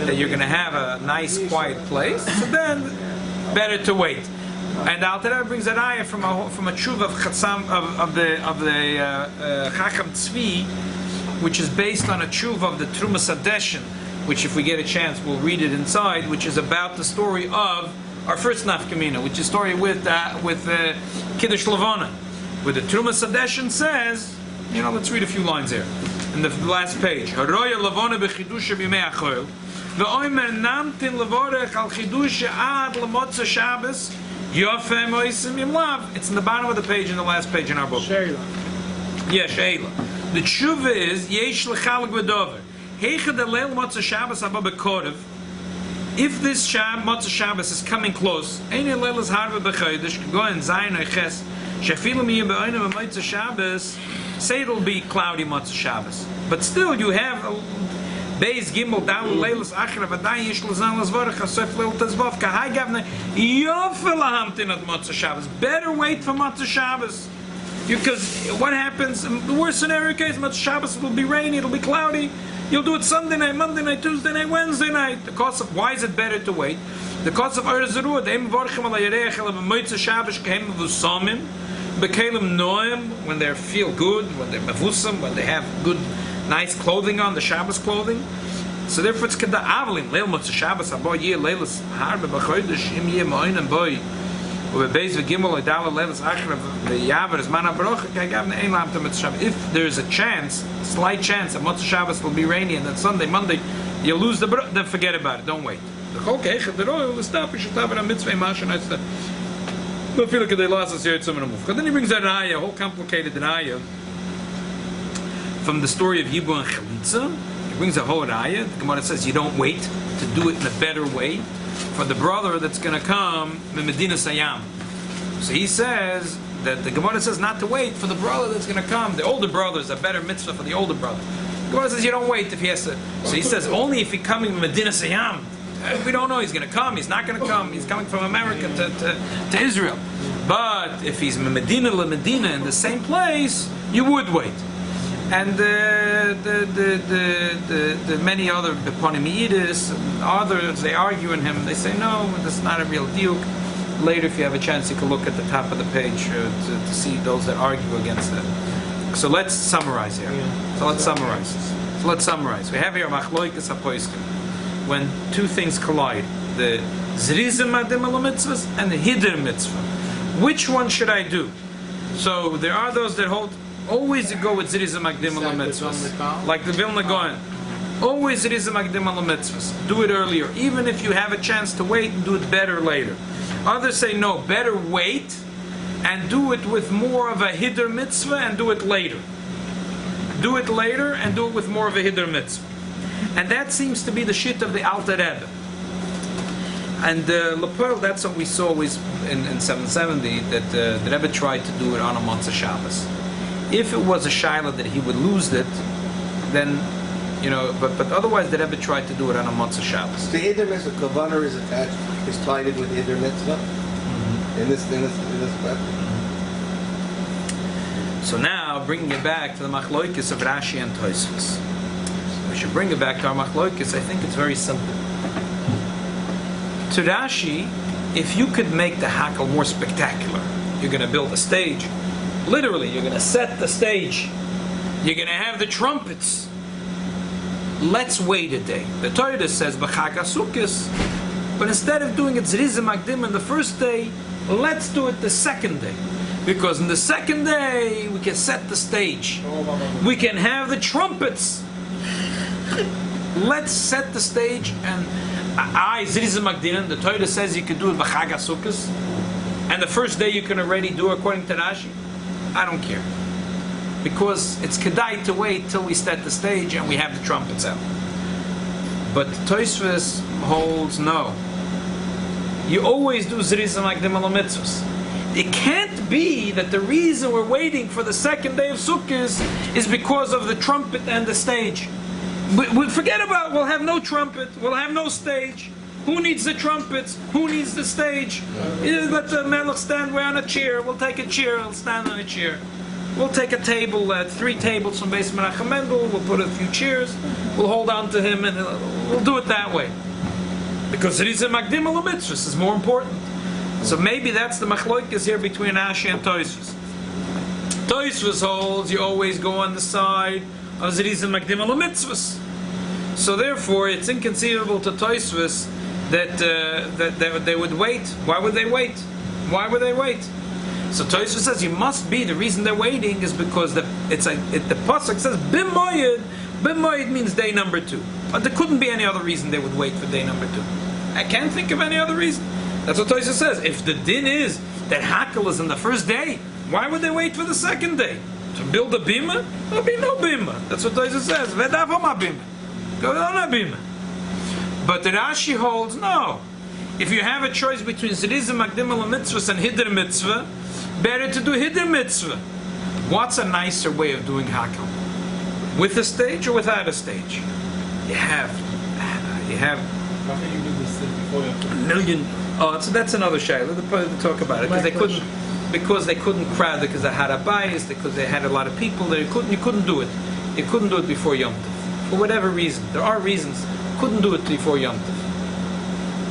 S1: that you're going to have a nice quiet place. So then, better to wait. And Alter Rebbe brings an ayah from a tshuva of Chatzam of the Chacham Tzvi, which is based on a tshuva of the Trumas Hadeshin, which if we get a chance we'll read it inside, which is about the story of our first nafkamina, which is a story with Kiddush Levana, where the Trumas Hadeshin says, let's read a few lines here in the last page. Haroya Levana b'chidusha b'yimei achol, v'oimer namtin levorech al chidusha ad lemotza Shabbos, yofem oisim yimlav. It's in the bottom of the page, in the last page in our book.
S2: Sheila.
S1: Yeah, Sheila. The tshuva is yesh lechalek v'dover. Heicha de leil motza Shabbos abba b'korev. If this Motzah Shabbos is coming close, Ein leil is harve b'chodesh, go in Zayin Eiches, shefilu miyim be'oinem b'motzah Shabbos, say it'll be cloudy Motzah Shabbos. But still, you have Beis Gimel Dal Leilas Achra V'Dayin Yish L'Zan L'Zvorach Asef Leil Tezvov Kahai Gavne Yofel Lahamtin at Motzah Shabbos. Better wait for Motzah Shabbos. Because what happens, in the worst scenario case, Motzah Shabbos will be rainy, it'll be cloudy. You'll do it Sunday night, Monday night, Tuesday night, Wednesday night. The cause of why is it better to wait? The cause of Or Zerua, Deim Vorchem Ala Yereach Ele B'Motzah Shabbos Kehem V'Samim B'Kelim Noem, when they feel good, when they're Mavusam, when they have good, nice clothing on, the Shabbos clothing. So therefore it's Keda Avalim, Leil Motzah Shabbos, Abo Yeh Leilas Harbe B'Chodesh, Im Yeh Mo'inen Boi, Ubebeis V'Gimel Oidala Leilas Achra V'Yavar Zman HaBarocha K'Gavne Ein Lam Motzah Shabbos. If there's a chance, slight chance, that Motzah Shabbos will be rainy, and then Sunday, Monday, you lose the Baruch, then forget about it, don't wait. The Chol Keichet Deroy will stop, you should have a mitzvah, Masha, and I said, don't feel like they lost us here at some of the move. Then he brings out an ayah, a whole complicated ayah, from the story of Yibu and Chalitza. He brings a whole ayah. The Gemara says you don't wait to do it in a better way for the brother that's going to come in Medina Sayam. So he says that the Gemara says not to wait for the brother that's going to come. The older brother is a better mitzvah for the older brother. The Gemara says you don't wait if he has to. So he says only if he's coming in Medina Sayam. We don't know he's going to come. He's not going to come. He's coming from America to Israel. But if he's Medina Medina in the same place, you would wait. And the many other Eponymidis and others, they argue in him. They say no, that's not a real deal. Later, if you have a chance, you can look at the top of the page to see those that argue against that. So let's summarize here. So let's summarize. We have here Machloikas HaPoiskim. When two things collide, the Zrizim Adim Ala Mitzvahs and the Hider Mitzvah. Which one should I do? So there are those that hold always you go with Zrizim Adim Ala Mitzvahs. Like the Vilna Gaon. Always Zrizim Adim Ala Mitzvahs. Do it earlier. Even if you have a chance to wait, do it better later. Others say no, better wait and do it with more of a Hider Mitzvah and do it later. Do it later and do it with more of a Hider Mitzvah. And that seems to be the shit of the Alter Rebbe. And Lepel, that's what we saw always in 770, that the Rebbe tried to do it on a Motzah Shabbos. If it was a Shaila that he would lose it, then, but otherwise the Rebbe tried to do it on a Motzah Shabbos.
S3: The Hider Mitzvah, Kavanah is attached, is tied in with Hider Mitzvah? In this method?
S1: So now, bringing it back to the Machloikis of Rashi and Tosfos. We should bring it back to our Machloikis. I think it's very simple. To Rashi, if you could make the Hakel more spectacular, you're going to build a stage. Literally, you're going to set the stage. You're going to have the trumpets. Let's wait a day. The Torah says, B'chag HaSukkos, but instead of doing it Zrizim Akdim on the first day, let's do it the second day. Because in the second day, we can set the stage. We can have the trumpets. Let's set the stage, and Zrizim Magdinan, the Torah says you can do it B'chag HaSukkos, and the first day you can already do according to Rashi. I don't care. Because it's kedai to wait till we set the stage and we have the trumpets out. But Tosfos holds no. You always do Zrizim like the Mitzvahs. It can't be that the reason we're waiting for the second day of Sukkot is because of the trumpet and the stage. We forget about, we'll have no trumpet, we'll have no stage. Who needs the trumpets? Who needs the stage? Let the melech stand on a chair. We'll take a chair, he'll stand on a chair. We'll take a table, 3 tables from Beis Menachem Mendel, we'll put a few chairs, we'll hold on to him, and we'll do it that way. Because Zrizim Makdim al Mitzvahs is more important. So maybe that's the machloikis here between Rashi and Tosfos. Tosfos holds you always go on the side of Zrizim Makdim al Mitzvahs. So therefore, it's inconceivable to Tosfos that they would wait. Why would they wait? Why would they wait? So Tosfos says you must be, the reason they're waiting is because the pasuk says B'moyed. B'moyed means day number 2. But there couldn't be any other reason they would wait for day number 2. I can't think of any other reason. That's what Tosfos says. If the din is that Hakel is in the first day, why would they wait for the second day? To build a bima? There'll be no bima. That's what Tosfos says. V'davama bima. Go on a bima. But the Rashi holds no. If you have a choice between Zrizim Makdim al Mitzvahs and Hidr Mitzvah, better to do Hidr Mitzvah. What's a nicer way of doing Hakel? With a stage or without a stage? You have.
S5: How can you do this before you have to?
S1: A million. Oh, so that's another shayla. They'll talk about it because they couldn't crowd it because they had a bias, because they had a lot of people there. You couldn't do it. You couldn't do it before Yom Tov for whatever reason. There are reasons. Couldn't do it before Yom Tov.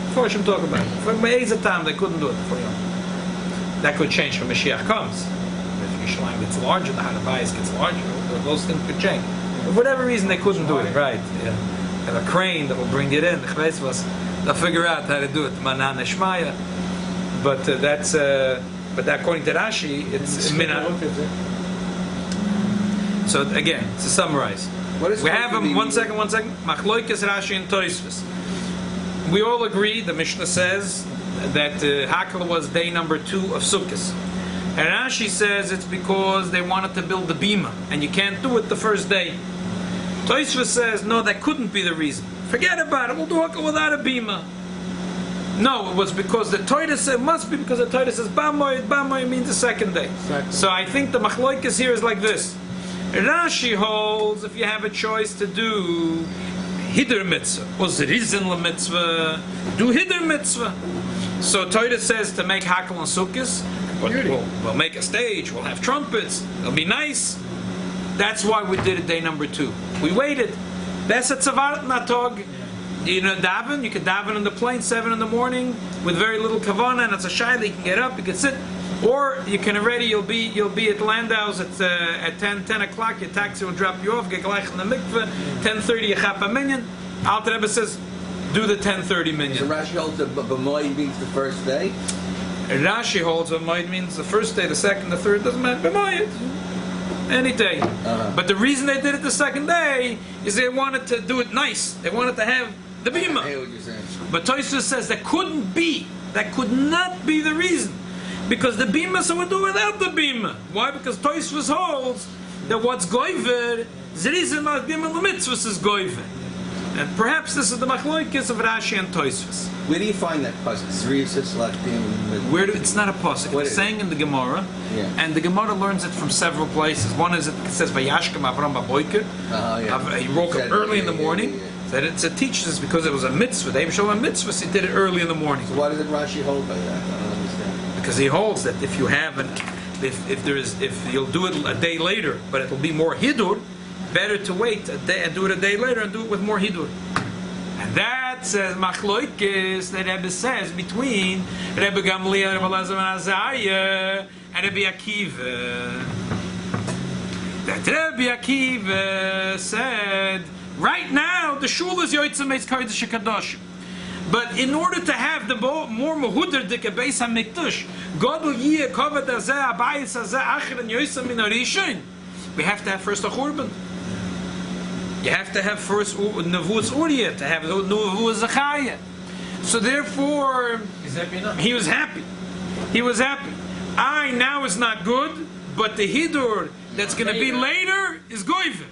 S1: Before Hashem talk about it. For Me'ezah time they couldn't do it before Yom Tov. That could change when Mashiach comes. If Yerushalayim gets larger, the Harabayis gets larger. Those things could change. For whatever reason they couldn't do it. Right? Yeah. Have a crane that will bring it in. They'll figure out how to do it. Manan Eshmaya. But that's. But according to Rashi, it's mina. So again, to summarize, we have them. One second. Machloikes Rashi and Tosfos. We all agree. The Mishnah says that Hakel was day number 2 of Sukkot, and Rashi says it's because they wanted to build the bima, and you can't do it the first day. Tosfos says no, that couldn't be the reason. Forget about it. We'll do Hakel without a bima. No, it was because the Torah says, it must be because the Torah says Bamoy means the second day. So I think the machloikis here is like this. Rashi holds if you have a choice to do Hidr Mitzvah or Zrizin Mitzvah, do Hidr Mitzvah. So Torah says to make Hakel and Sukkos, we'll make a stage, we'll have trumpets, it'll be nice. That's why we did it day number 2. We waited. That's a tzavart natog. You know, daven. You can daven in the plane 7 in the morning with very little kavanah, and it's a shayla. You can get up, you can sit, or you can already. You'll be at Landau's at 10 o'clock. Your taxi will drop you off. Get gleich in the mikveh. 10:30 you chap a minyan. Alter Rebbe says, do the 10:30 minyan.
S3: So Rashi holds that b'moed means the first day.
S1: Rashi holds b'moed means the first day, the second, the third. Doesn't matter. B'moed. Any day. But the reason they did it the second day is they wanted to do it nice. They wanted to have the bima.
S3: I hear what you're saying.
S1: But Tosfos says that could not be the reason. Because the bima, so we'll do without the bima. Why? Because Tosfos holds that what's goiver, Zrizim Makdim al Mitzvahs is goiver. And perhaps this is the machloikis of Rashi and Tosfos.
S3: Where do you find that pasuk? Zrizim Makdim.
S1: It's not a pasuk. It's saying in the Gemara,
S3: Yeah.
S1: and the Gemara learns it from several places. One is it says Vayashkem Avram Baboiker.
S3: Yeah.
S1: He woke up early in the morning.
S3: Yeah.
S1: That it teaches us because it was a mitzvah. They show a mitzvah. He did it early in the morning.
S3: So why does Rashi hold by that? I don't understand.
S1: Because he holds that if you have if you'll do it a day later, but it'll be more hidur, better to wait a day and do it a day later and do it with more hidur. And that says machloikis that Rebbe says between Rebbe Gamliel, Rebbe Elazar ben Azariah, and Rebbe Akiva. That Rebbe Akiva said, right now the shul is Yotzei Meis Kodesh Kadosh. But in order to have the more mehuder dike Beis HaMikdash, Gadol Yeh Kavod Hazeh Abayis Hazeh Acher and Yotzei Min HaRishon, we have to have first a churban. You have to have first Nevuas Uriah, to have Nevuas Zechariah. So therefore, he was happy. He was happy. Now is not good, but the hidur that's going to be later is goiver.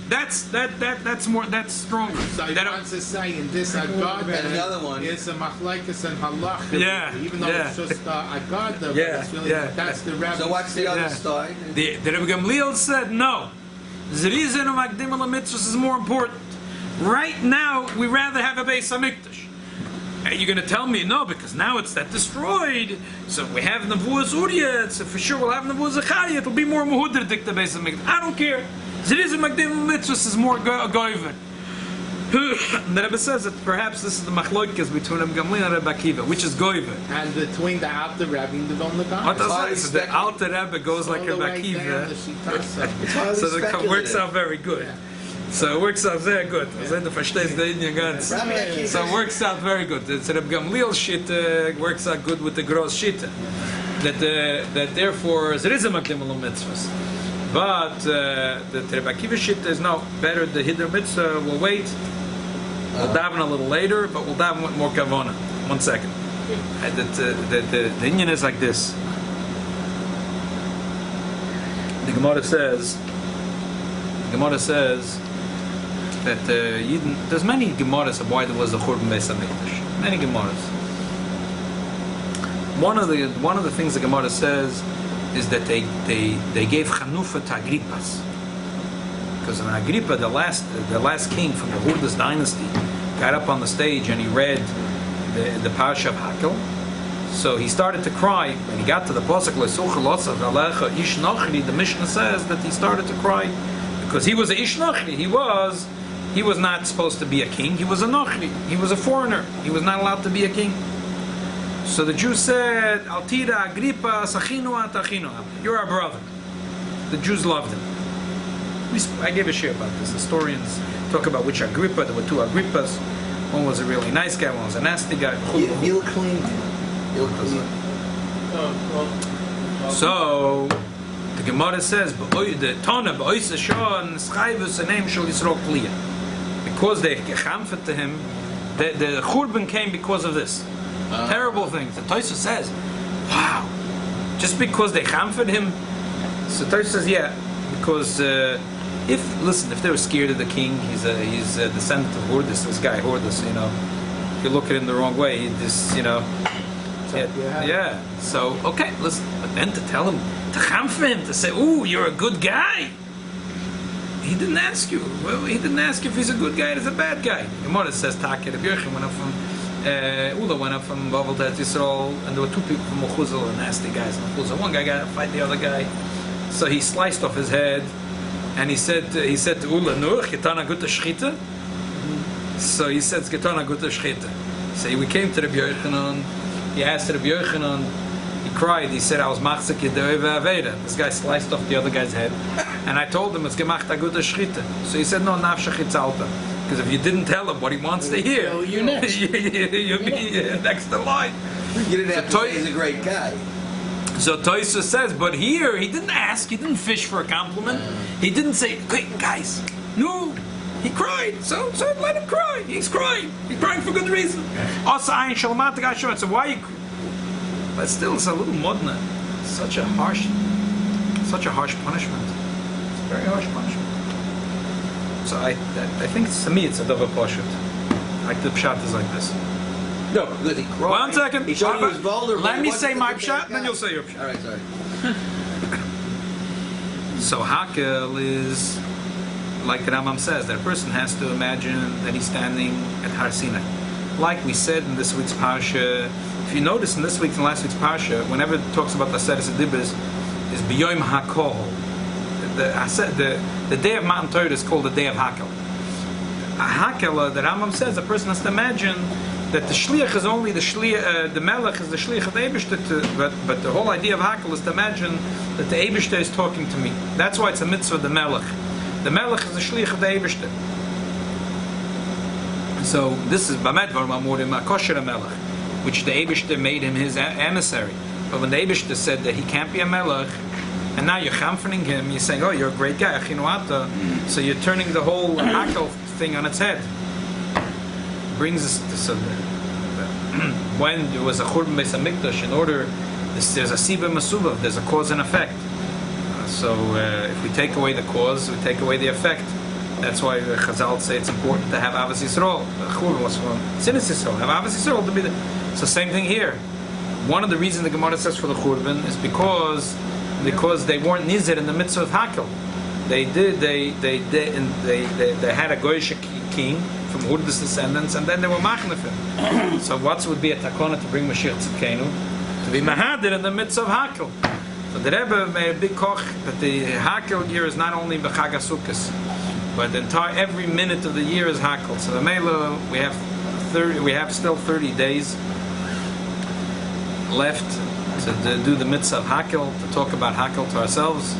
S1: That's more, that's stronger.
S4: So he
S1: That-
S4: wants to say in this agad,
S3: And the other one.
S4: is a machlekes and halacha.
S1: Yeah,
S4: Even though
S1: yeah.
S4: it's just agad, but
S1: Yeah,
S4: it's really,
S1: yeah.
S4: that's the rabbi.
S3: So what's the other
S1: Yeah.
S3: side?
S1: The Rabbi Gamliel said no. Zrizin of Magdim al Mitzvahs is more important. Right now, we rather have a Beis Hamikdash. And you're going to tell me no, because now it's that destroyed. So we have Nevuas Uriah, so for sure we'll have Nevuas Zechariah. It'll be more Muhudradik the Beis Hamikdash. I don't care. Zrizin Magdim al Mitzvahs is more goiven. The Rebbe says that perhaps this is the machloikas between Rabbi Gamliel and Rabbi Akiva, which is goiven.
S4: And between the Alter Rebbe and the Vilna
S1: What
S4: Gaon.
S1: does that? So the Alter Rebbe goes like Rabbi Akiva. So it works out very good. So it works out very good. So the verstehst the Indian ganz. So it works out very good. The Reb Gamliel shit works out good with the gross shit. That therefore there is a makdim al mitzvahs. But the Reb Akiva shit is no better. The Hiddur mitzvah will wait. We'll daven a little later, but we'll daven with more kavona. 1 second. The Indian is like this. The Gemara says that there's many Gemaras of why there was a Churban Beis Hamikdash. Many Gemaras. One of the things the Gemara says is that they gave Chanufa to Agrippas, because when Agrippa, the last king from the Hurdas dynasty, got up on the stage and he read the Parasha of Hakel, so he started to cry. When he got to the pasuk Lesucha Lotzav Alecha Ish Nachri, the Mishnah says that he started to cry because he was a Ish Nachri. He was not supposed to be a king. He was a Nachri. He was a foreigner. He was not allowed to be a king. So the Jews said, Altira Agrippa Sachinu Atachinu. You're our brother. The Jews loved him. I gave a share about this. Historians talk about which Agrippa. There were two Agrippas. One was a really nice guy. One was a nasty guy.
S3: Bill Clinton.
S1: So the Gemara says, the Tana b'oisa shon schayvus a name shel Yisrael kliya. Because they chamfet to him, the Churban came because of this. Terrible things. The Tosha says, wow, just because they chamfet him. So Tosha says, yeah, because if they were scared of the king, he's a descendant of Hordis, this guy Hordis, if you look at him the wrong way, yeah. So okay, listen. But then to tell him, to chamfer him, to say, "Ooh, you're a good guy." He didn't ask you. Well, he didn't ask if he's a good guy or he's a bad guy. Gemara says, "Taki Rabbi Yochanan went up from Ula went up from Bavel to Yisrael, and there were two people from Mechuzal, and nasty guys in Mechuzal. One guy got to fight the other guy, so he sliced off his head, and he said to Ula, "Nur, getana gute shchita." So he said, "Getana gute shchita." So we came to Rabbi Yochanan. He asked Rabbi Yochanan, he cried, he said, I was machzik yedoi ve'aveda. This guy sliced off the other guy's head. And I told him, it's gemacht aguta shchita. So he said, no, nafshach itzalta. Because if you didn't tell him what he wants to hear,
S2: you're next.
S1: you'll be next in line.
S3: You didn't have to say he's a great guy.
S1: So Toysa says, but here, he didn't ask, he didn't fish for a compliment. He didn't say, hey, guys, no. He cried, so let him cry. He's crying for good reason. Also, ayin shalmat gashon. So why? But still, it's a little modna. Such a harsh punishment. It's a very harsh punishment. So I think to me it's a double pashut. Like the pshat is like this.
S3: No, because he cried.
S1: 1 second.
S3: He showed he was vulnerable.
S1: Let me
S3: He
S1: say
S3: wasn't
S1: my
S3: a bad
S1: pshat,
S3: guy.
S1: then you'll say your pshat.
S3: All right, sorry.
S1: So Hakel is, like the Rambam says, that a person has to imagine that he's standing at Har Sinai. Like we said in this week's Parsha, if you notice in this week's and last week's Parsha, whenever it talks about the Aseres Adibas, is B'yoim HaKol. The day of Matan Torah is called the day of Hakel. Hakel, the Rambam says, a person has to imagine that the Shliach is only the Shliach, the Melech is the Shliach of the Eibishter, but the whole idea of Hakel is to imagine that the Eibishter is talking to me. That's why it's a mitzvah of the Melech. The Melech is the Shliach of the Eibishter. So this is Bamedvar Mamurim Kosher Melech, which the Eibishter made him his emissary. But when the Eibishter said that he can't be a Melech, and now you're chamferning him, you're saying, oh, you're a great guy, Achinuata. So you're turning the whole Hakel thing on its head. Brings us to so when there was a Churban Beis Hamikdash, in order, there's a Siba Masubav, there's a cause and effect. So if we take away the cause, we take away the effect That's why the Chazal say it's important to have Avos Yisrael. Churban was from Sinas Yisrael. Have Avos Yisrael to be the. It's the same thing here. One of the reasons the Gemara says for the Churban is because they weren't nizir in the mitzvah of Hakel. They had a Goyish king from Hurda's descendants, and then they were machnefim. So what would be a takona to bring Mashiach Tzidkenu? To be mahadir in the mitzvah of Hakel. So the Rebbe made a big koch that the Hakel year is not only B'Chag HaSukkos, but the entire every minute of the year is Hakel. So the Mela we have still 30 days left to do the mitzvah of Hakel, to talk about Hakel to ourselves,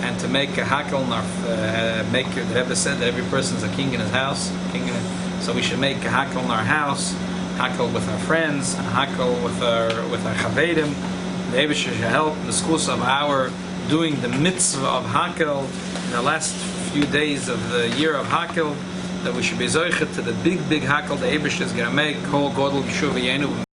S1: and to make a Hakel. The Rebbe said that every person's a king in his house. So we should make a Hakel in our house, Hakel with our friends, Hakel with our chavedim. The Rebbe should help in the schools of our doing the mitzvah of Hakel in the last few days of the year of Hakel. That we should be zoichet to the big Hakel the Rebbe is going to make. Kol Godel Yeshuv Yenu.